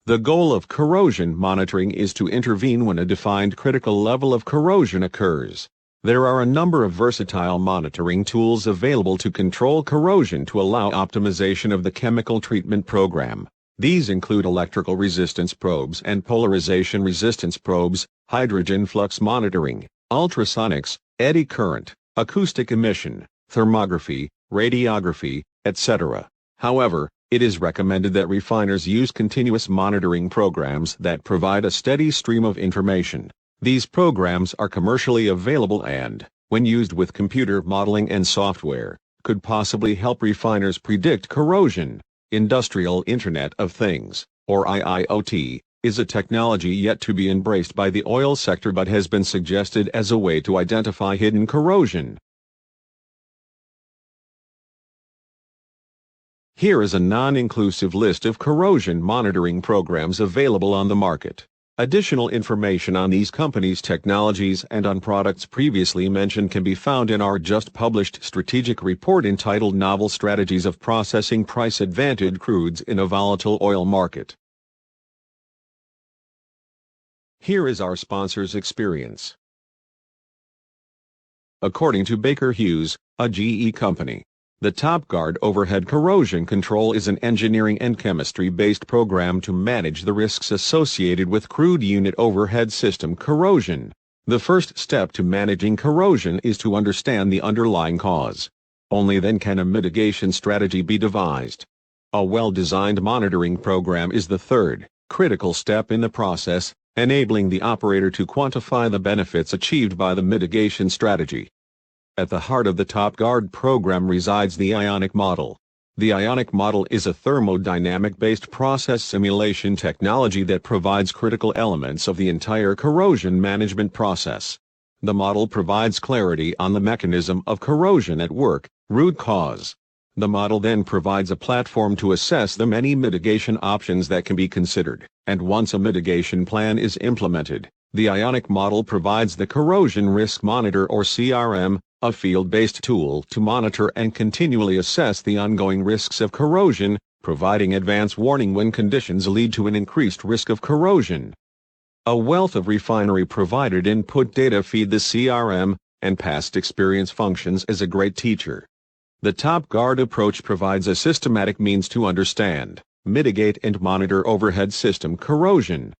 The goal of corrosion monitoring is to intervene when a defined critical level of corrosion occurs. There are a number of versatile monitoring tools available to control corrosion to allow optimization of the chemical treatment program. These include electrical resistance probes and polarization resistance probes, hydrogen flux monitoring, ultrasonics, eddy current, acoustic emission, thermography, radiography, etc. However, it is recommended that refiners use continuous monitoring programs that provide a steady stream of information. These programs are commercially available and, when used with computer modeling and software, could possibly help refiners predict corrosion. Industrial Internet of Things, or IIoT, is a technology yet to be embraced by the oil sector but has been suggested as a way to identify hidden corrosion. Here is a non-inclusive list of corrosion monitoring programs available on the market. Additional information on these companies' technologies and on products previously mentioned can be found in our just-published strategic report entitled Novel Strategies of Processing Price-Advantaged Crudes in a Volatile Oil Market. Here is our sponsor's experience. According to Baker Hughes, a GE company, the TopGuard Overhead Corrosion Control is an engineering and chemistry-based program to manage the risks associated with crude unit overhead system corrosion. The first step to managing corrosion is to understand the underlying cause. Only then can a mitigation strategy be devised. A well-designed monitoring program is the third, critical step in the process, enabling the operator to quantify the benefits achieved by the mitigation strategy. At the heart of the TopGuard program resides the ionic model. The ionic model is a thermodynamic-based process simulation technology that provides critical elements of the entire corrosion management process. The model provides clarity on the mechanism of corrosion at work, root cause. The model then provides a platform to assess the many mitigation options that can be considered, and once a mitigation plan is implemented, the ionic model provides the Corrosion Risk Monitor or CRM, a field-based tool to monitor and continually assess the ongoing risks of corrosion, providing advance warning when conditions lead to an increased risk of corrosion. A wealth of refinery-provided input data feed the CRM, and past experience functions as a great teacher. The TopGuard approach provides a systematic means to understand, mitigate and monitor overhead system corrosion.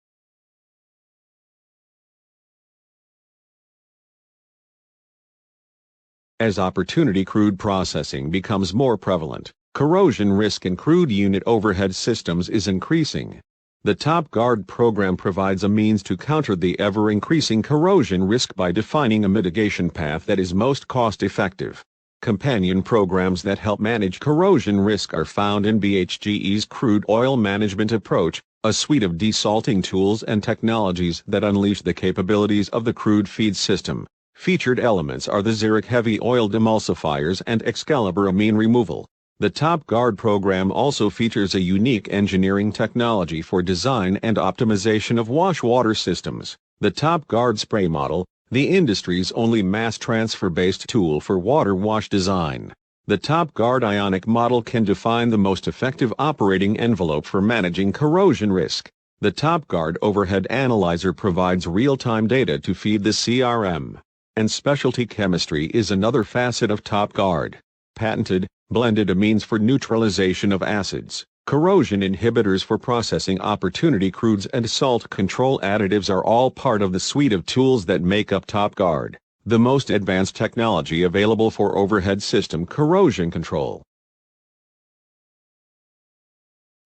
As opportunity crude processing becomes more prevalent, corrosion risk in crude unit overhead systems is increasing. The TopGuard program provides a means to counter the ever-increasing corrosion risk by defining a mitigation path that is most cost-effective. Companion programs that help manage corrosion risk are found in BHGE's Crude Oil Management Approach, a suite of desalting tools and technologies that unleash the capabilities of the crude feed system. Featured elements are the Zurich heavy oil demulsifiers and Excalibur amine removal. The TopGuard program also features a unique engineering technology for design and optimization of wash water systems. The TopGuard spray model, the industry's only mass transfer-based tool for water wash design. The TopGuard ionic model can define the most effective operating envelope for managing corrosion risk. The TopGuard Overhead Analyzer provides real-time data to feed the CRM. And specialty chemistry is another facet of TopGuard. Patented, blended amines for neutralization of acids, corrosion inhibitors for processing opportunity crudes and salt control additives are all part of the suite of tools that make up TopGuard, the most advanced technology available for overhead system corrosion control.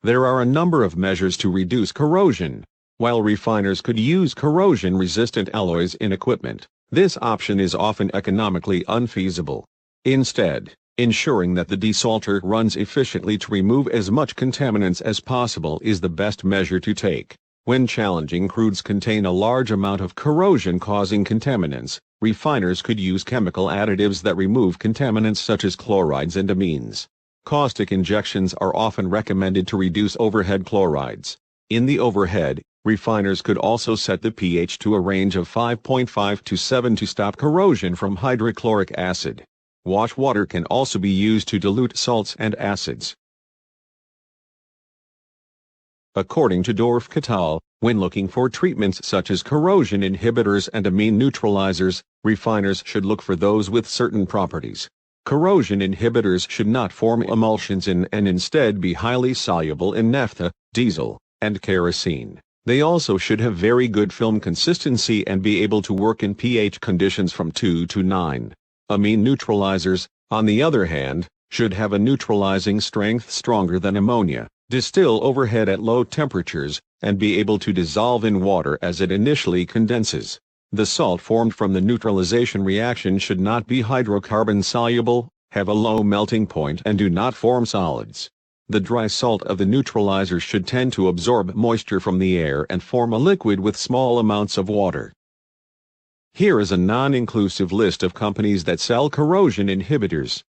There are a number of measures to reduce corrosion. While refiners could use corrosion-resistant alloys in equipment, this option is often economically unfeasible. Instead, ensuring that the desalter runs efficiently to remove as much contaminants as possible is the best measure to take. When challenging crudes contain a large amount of corrosion-causing contaminants, refiners could use chemical additives that remove contaminants such as chlorides and amines. Caustic injections are often recommended to reduce overhead chlorides. In the overhead, refiners could also set the pH to a range of 5.5 to 7 to stop corrosion from hydrochloric acid. Wash water can also be used to dilute salts and acids. According to Dorf et al., when looking for treatments such as corrosion inhibitors and amine neutralizers, refiners should look for those with certain properties. Corrosion inhibitors should not form emulsions in and instead be highly soluble in naphtha, diesel, and kerosene. They also should have very good film consistency and be able to work in pH conditions from 2 to 9. Amine neutralizers, on the other hand, should have a neutralizing strength stronger than ammonia, distill overhead at low temperatures, and be able to dissolve in water as it initially condenses. The salt formed from the neutralization reaction should not be hydrocarbon soluble, have a low melting point, and do not form solids. The dry salt of the neutralizer should tend to absorb moisture from the air and form a liquid with small amounts of water. Here is a non-inclusive list of companies that sell corrosion inhibitors.